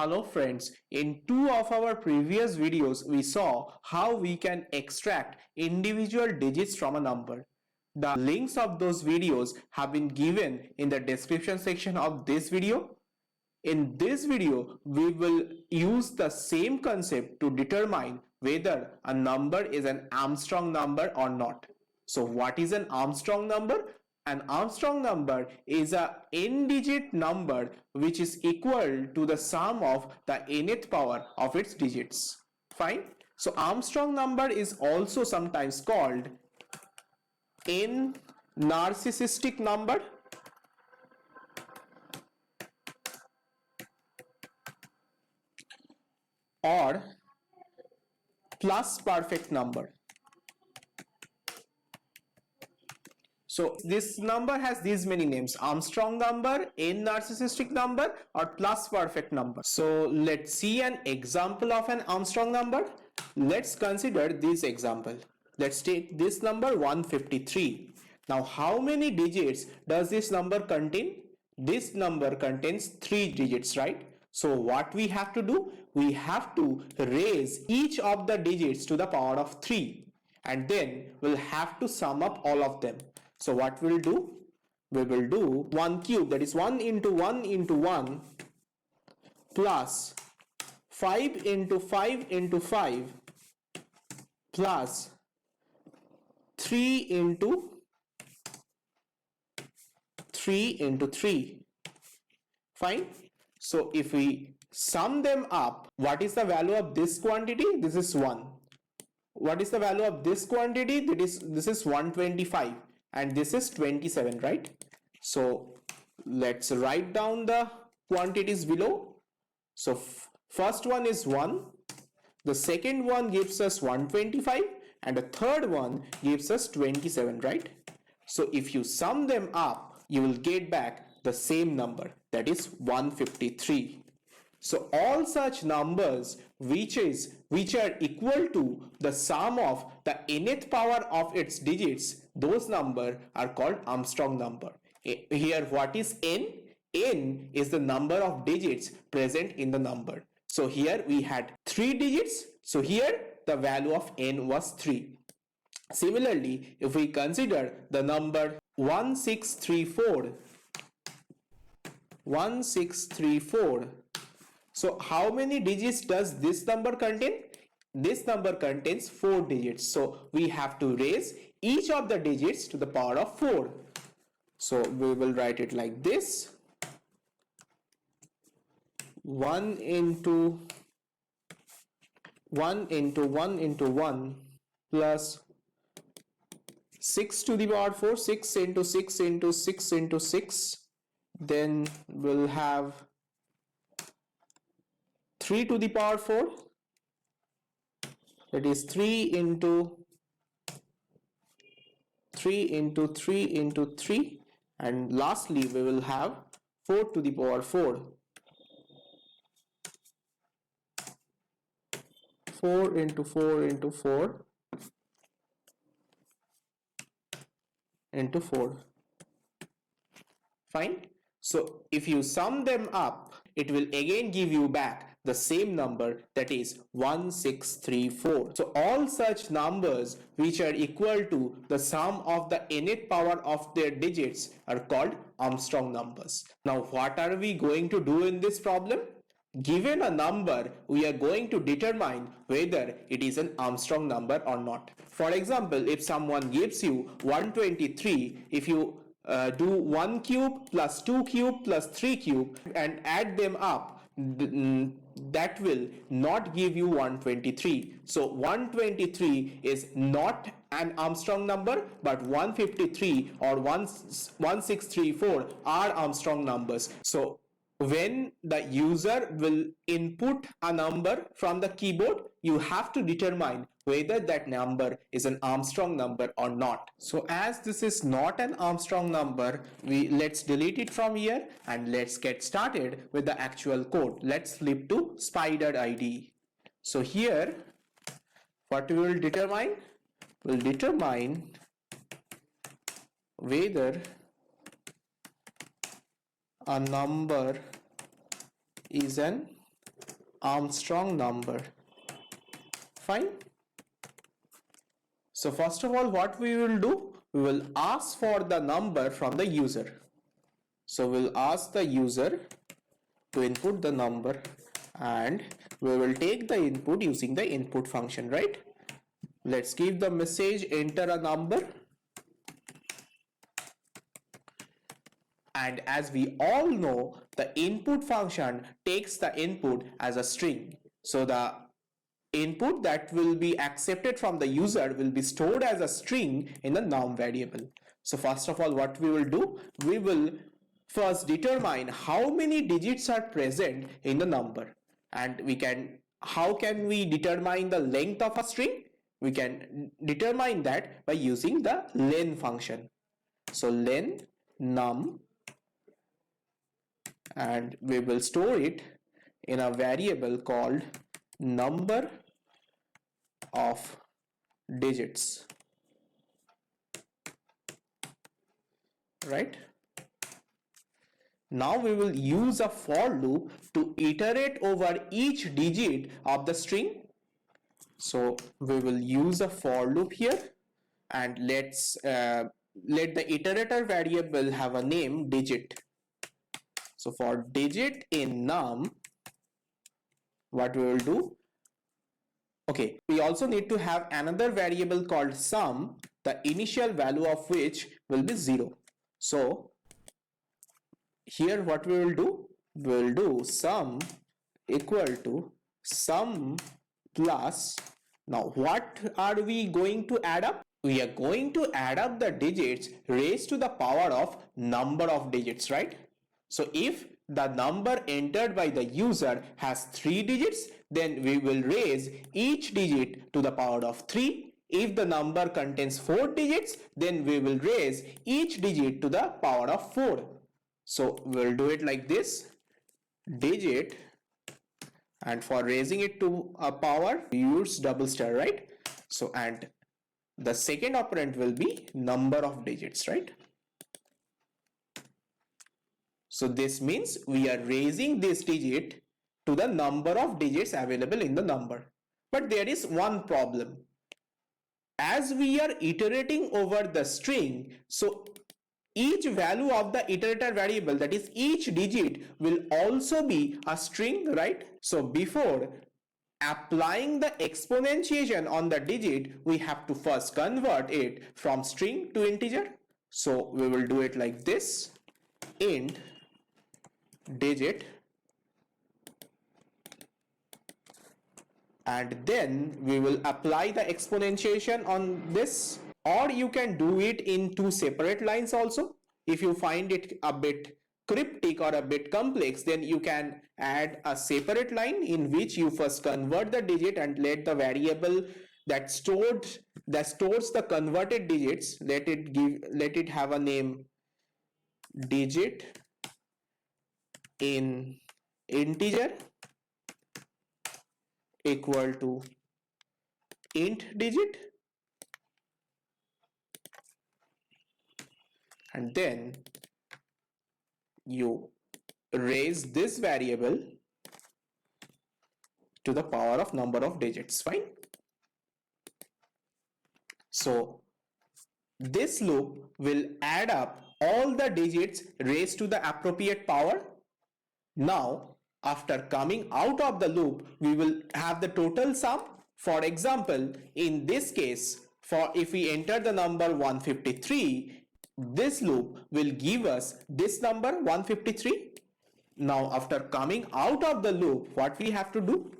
Hello friends, in two of our previous videos we saw how we can extract individual digits from a number. The links of those videos have been given in the description section of this video. In this video, we will use the same concept to determine whether a number is an Armstrong number or not. So what is an Armstrong number? An Armstrong number is a n-digit number which is equal to the sum of the nth power of its digits. Fine. So Armstrong number is also sometimes called n narcissistic number or plus perfect number. So this number has these many names: Armstrong number, n narcissistic number, or plus perfect number. So let's see an example of an Armstrong number. Let's consider this example. Let's take this number 153. Now how many digits does this number contain? This number contains 3 digits, right? So what we have to do? We have to raise each of the digits to the power of 3, and then we'll have to sum up all of them. So what we'll do? We will do 1 cube, that is 1 into 1 into 1, plus 5 into 5 into 5, plus 3 into 3 into 3. Fine. So if we sum them up, what is the value of this quantity? This is 1. What is the value of this quantity? This is 125, and this is 27, right? So let's write down the quantities below. So first one is 1, the second one gives us 125, and the third one gives us 27, right? So if you sum them up, you will get back the same number, that is 153. So all such numbers which are equal to the sum of the nth power of its digits, those numbers are called Armstrong number. Here what is n? N is the number of digits present in the number. So here we had 3 digits, so here the value of n was 3. Similarly, if we consider the number 1634, so how many digits does this number contain? This number contains 4 digits. So we have to raise each of the digits to the power of 4. So we will write it like this: 1 into 1 into 1 into 1 plus 6 to the power 4, 6 into 6 into 6 into 6. Then we'll have 3 to the power 4, that is 3 into 3 into 3 into 3, and lastly we will have 4 to the power 4, 4 into 4 into 4 into 4. Fine. So if you sum them up, it will again give you back the same number, that is 1634. So all such numbers which are equal to the sum of the nth power of their digits are called Armstrong numbers. Now what are we going to do in this problem? Given a number, we are going to determine whether it is an Armstrong number or not. For example, if someone gives you 123, if you do 1 cube plus 2 cube plus 3 cube and add them up, that will not give you 123. So 123 is not an Armstrong number, but 153 or 1634 are Armstrong numbers. So when the user will input a number from the keyboard, you have to determine whether that number is an Armstrong number or not. So as this is not an Armstrong number, let's delete it from here and let's get started with the actual code. Let's flip to Spider IDE. So here what we will determine? We'll determine whether a number is an Armstrong number. Fine. So first of all, what we will do, we will ask for the number from the user. So we'll ask the user to input the number and we will take the input using the input function, right? Let's give the message enter a number. And as we all know, the input function takes the input as a string. So the input that will be accepted from the user will be stored as a string in the num variable. So first of all, what we will do, we will first determine how many digits are present in the number. And how can we determine the length of a string? We can determine that by using the len function. So len num, and we will store it in a variable called number of digits, right? Now we will use a for loop to iterate over each digit of the string. So we will use a for loop here, and let the iterator variable have a name digit. So for digit in num, what we will do, okay, we also need to have another variable called sum, the initial value of which will be 0. So here what we will do sum equal to sum plus, now what are we going to add up? We are going to add up the digits raised to the power of number of digits, right? So if the number entered by the user has 3 digits, then we will raise each digit to the power of 3. If the number contains 4 digits, then we will raise each digit to the power of 4. So we'll do it like this, digit, and for raising it to a power, we use double star, right? So, and the second operand will be number of digits, right? So this means we are raising this digit to the number of digits available in the number. But there is one problem. As we are iterating over the string, so each value of the iterator variable, that is each digit, will also be a string, right? So before applying the exponentiation on the digit, we have to first convert it from string to integer. So we will do it like this, int digit, and then we will apply the exponentiation on this, or you can do it in 2 separate lines also. If you find it a bit cryptic or a bit complex, then you can add a separate line in which you first convert the digit and let the variable that stores the converted digits, let it have a name digit in integer equal to int digit, and then you raise this variable to the power of number of digits. Fine. So this loop will add up all the digits raised to the appropriate power. Now after coming out of the loop, we will have the total sum. For example, in this case, for if we enter the number 153, this loop will give us this number 153. Now after coming out of the loop, what we have to do?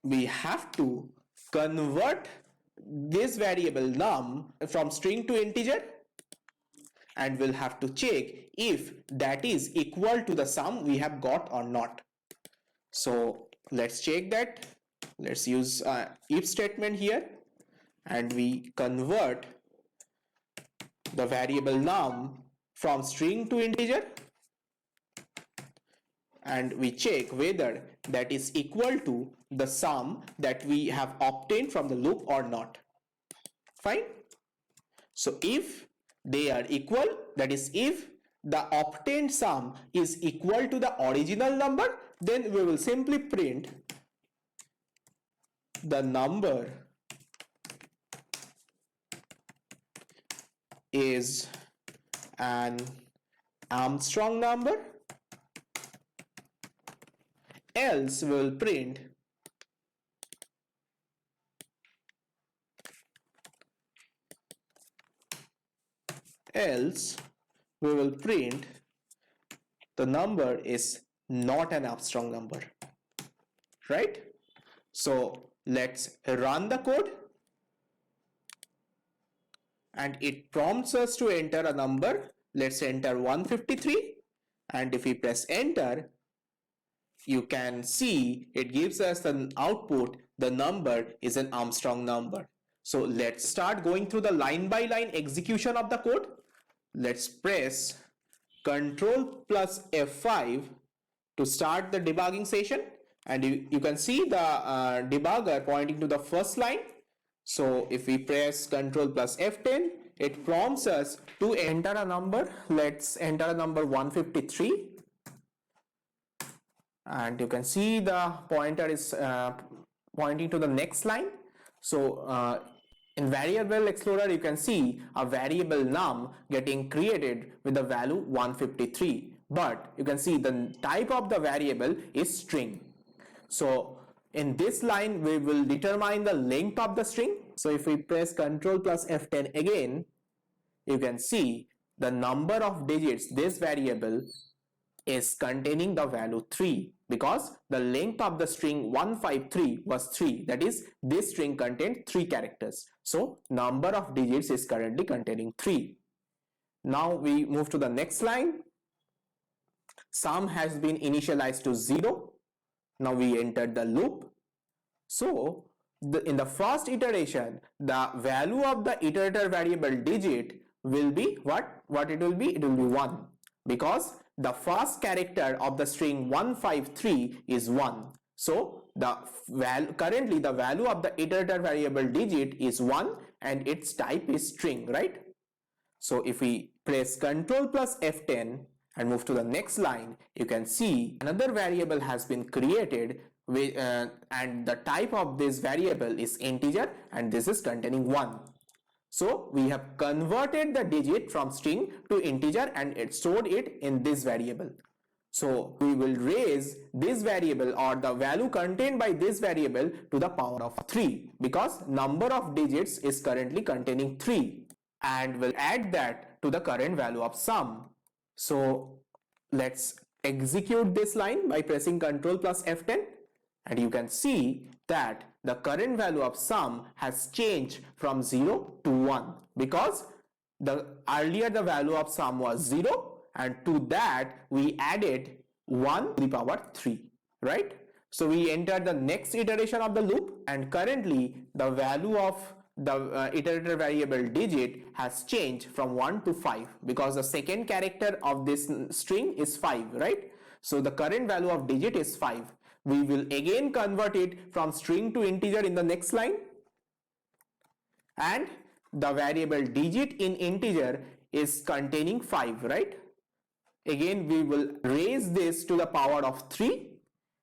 We have to convert this variable num from string to integer, and we'll have to check if that is equal to the sum we have got or not. So let's check that. Let's use if statement here, and we convert the variable num from string to integer, and we check whether that is equal to the sum that we have obtained from the loop or not. Fine. So if they are equal, that is if the obtained sum is equal to the original number, then we will simply print the number is an Armstrong number, else we will print the number is not an Armstrong number, right? So let's run the code, and it prompts us to enter a number. Let's enter 153, and if we press enter, you can see it gives us the output. The number is an Armstrong number. So let's start going through the line by line execution of the code. Let's press Ctrl plus F5 to start the debugging session, and you can see the debugger pointing to the first line. So if we press Ctrl plus F10, it prompts us to enter a number. Let's enter a number 153, and you can see the pointer is pointing to the next line. So in Variable Explorer, you can see a variable num getting created with the value 153, but you can see the type of the variable is string. So in this line, we will determine the length of the string. So if we press Ctrl plus F10 again, you can see the number of digits this variable is containing the value 3, because the length of the string 153 was 3. That is, this string contained 3 characters. So number of digits is currently containing 3. Now we move to the next line. Sum has been initialized to 0. Now we entered the loop. So in the first iteration, the value of the iterator variable digit will be what it will be? It will be 1, because the first character of the string 153 is 1. So currently the value of the iterator variable digit is 1, and its type is string, right? So if we press Ctrl plus F10 and move to the next line, you can see another variable has been created with, and the type of this variable is integer, and this is containing 1. So we have converted the digit from string to integer and it stored it in this variable. So we will raise this variable, or the value contained by this variable, to the power of 3, because number of digits is currently containing 3, and we'll add that to the current value of sum. So let's execute this line by pressing Ctrl plus F10, and you can see that the current value of sum has changed from 0 to 1, because earlier the value of sum was 0, and to that we added 1 to the power 3, right? So we enter the next iteration of the loop, and currently the value of the iterator variable digit has changed from 1 to 5, because the second character of this string is 5, right? So the current value of digit is 5. We will again convert it from string to integer in the next line, and the variable digit in integer is containing 5, right? Again we will raise this to the power of 3,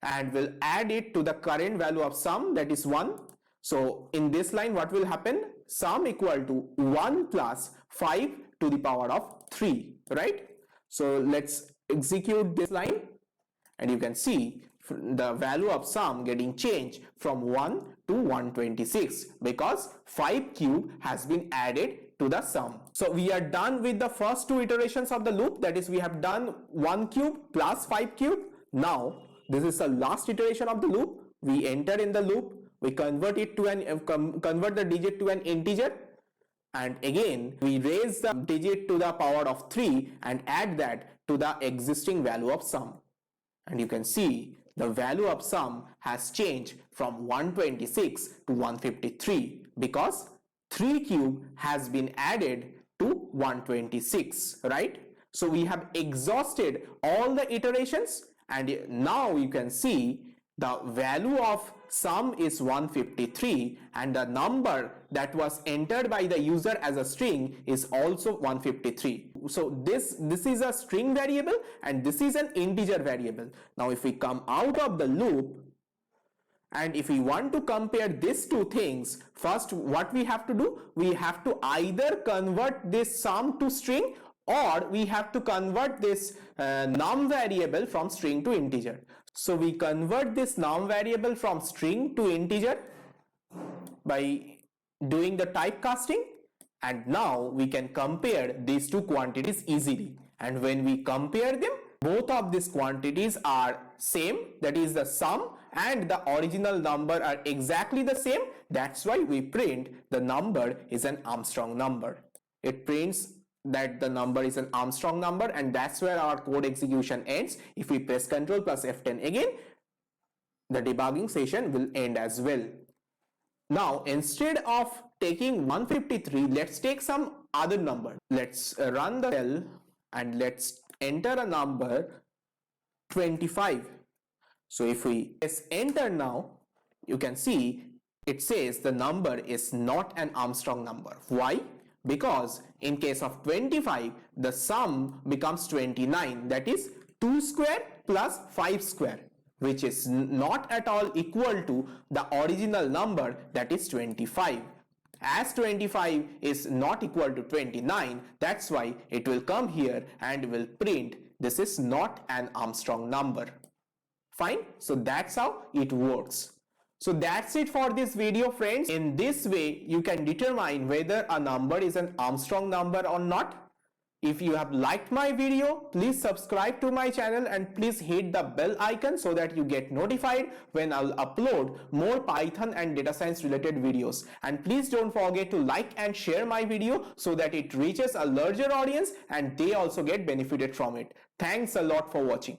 and we'll add it to the current value of sum, that is 1. So in this line, what will happen? Sum equal to 1 plus 5 to the power of 3, right? So let's execute this line, and you can see the value of sum getting changed from 1 to 126, because 5 cube has been added to the sum. So we are done with the first 2 iterations of the loop, that is, we have done 1 cube plus 5 cube. Now this is the last iteration of the loop. We enter in the loop, we convert it to convert the digit to an integer, and again we raise the digit to the power of 3 and add that to the existing value of sum, and you can see the value of sum has changed from 126 to 153, because 3 cube has been added to 126, right? So we have exhausted all the iterations, and now you can see the value of sum is 153 and the number that was entered by the user as a string is also 153. So this is a string variable and this is an integer variable. Now if we come out of the loop and if we want to compare these two things, first what we have to do, we have to either convert this sum to string or we have to convert this num variable from string to integer. So we convert this num variable from string to integer by doing the typecasting, and now we can compare these two quantities easily. And when we compare them, both of these quantities are same, that is the sum and the original number are exactly the same. That's why we print the number is an Armstrong number. It prints that the number is an Armstrong number, and that's where our code execution ends. If we press Ctrl plus F10 again, the debugging session will end as well. Now instead of taking 153, let's take some other number. Let's run the cell and let's enter a number 25. So if we press enter now, you can see it says the number is not an Armstrong number. Why? Because in case of 25, the sum becomes 29, that is 2 square plus 5 square, which is not at all equal to the original number, that is 25. As 25 is not equal to 29, that's why it will come here and will print this is not an Armstrong number. Fine, so that's how it works. So that's it for this video, friends. In this way, you can determine whether a number is an Armstrong number or not. If you have liked my video, please subscribe to my channel and please hit the bell icon so that you get notified when I'll upload more Python and data science related videos. And please don't forget to like and share my video so that it reaches a larger audience and they also get benefited from it. Thanks a lot for watching.